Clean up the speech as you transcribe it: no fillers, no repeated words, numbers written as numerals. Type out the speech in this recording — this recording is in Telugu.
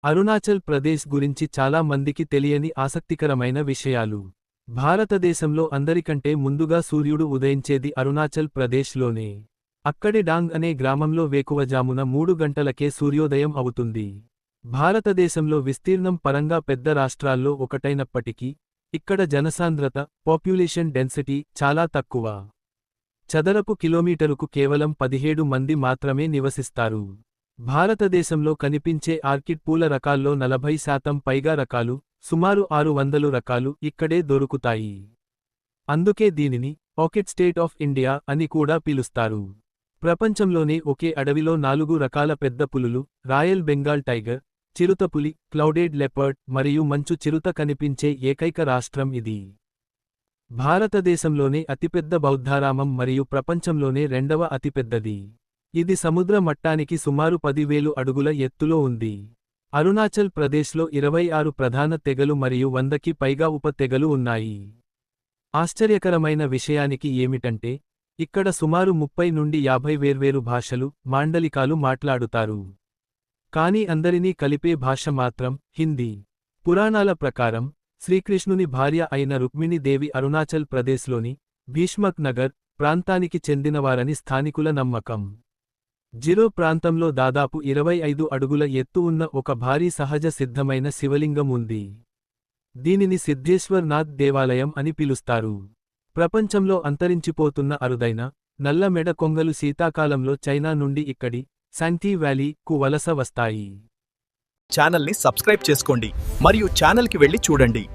అరుణాచల్ ప్రదేశ్ గురించి చాలా మందికి తెలియని ఆసక్తికరమైన విషయాలు. భారతదేశంలో అందరికంటే ముందుగా సూర్యుడు ఉదయించేది అరుణాచల్ ప్రదేశ్లోనే. అక్కడి డాంగ్ అనే గ్రామంలో వేకువజామున 3 గంటలకే సూర్యోదయం అవుతుంది. భారతదేశంలో విస్తీర్ణం పరంగా పెద్ద రాష్ట్రాల్లో ఒకటైనప్పటికీ, ఇక్కడ జనసాంద్రత, పాపులేషన్ డెన్సిటీ చాలా తక్కువ. చదరపు కిలోమీటరుకు కేవలం 17 మంది మాత్రమే నివసిస్తారు. భారతదేశంలో కనిపించే ఆర్కిడ్ పూల రకాల్లో 40% పైగా రకాలు, సుమారు 600 రకాలు ఇక్కడే దొరుకుతాయి. అందుకే దీనిని ఆర్కిడ్ స్టేట్ ఆఫ్ ఇండియా అని కూడా పిలుస్తారు. ప్రపంచంలోనే ఒకే అడవిలో 4 రకాల పెద్ద పులులు, రాయల్ బెంగాల్ టైగర్, చిరుతపులి, క్లౌడెడ్ లెపర్డ్ మరియు మంచు చిరుత కనిపించే ఏకైక రాష్ట్రం ఇది. భారతదేశంలోనే అతిపెద్ద బౌద్ధారామం మరియు ప్రపంచంలోనే రెండవ అతిపెద్దది. ఇది సముద్ర మట్టానికి సుమారు 10,000 అడుగుల ఎత్తులో ఉంది. అరుణాచల్ ప్రదేశ్లో 26 ప్రధాన తెగలు మరియు 100కి పైగా ఉప తెగలు ఉన్నాయి. ఆశ్చర్యకరమైన విషయానికి ఏమిటంటే, ఇక్కడ సుమారు 30 నుండి 50 వేర్వేరు భాషలు, మాండలికాలు మాట్లాడుతారు. కానీ అందరినీ కలిపే భాష మాత్రం హిందీ. పురాణాల ప్రకారం, శ్రీకృష్ణుని భార్య అయిన రుక్మిణీ దేవి అరుణాచల్ ప్రదేశ్లోని భీష్మక్ నగర్ ప్రాంతానికి చెందినవారని స్థానికుల నమ్మకం. జిరో ప్రాంతంలో దాదాపు 25 అడుగుల ఎత్తు ఉన్న ఒక భారీ సహజ సిద్ధమైన శివలింగం ఉంది. దీనిని సిద్ధేశ్వర్ నాథ్ దేవాలయం అని పిలుస్తారు. ప్రపంచంలో అంతరించిపోతున్న అరుదైన నల్ల మెడ కొంగలు శీతాకాలంలో చైనా నుండి ఇక్కడి శాంగ్టీ వ్యాలీ కు వలస వస్తాయి. ఛానల్ని సబ్స్క్రైబ్ చేసుకోండి మరియు ఛానల్కి వెళ్ళి చూడండి.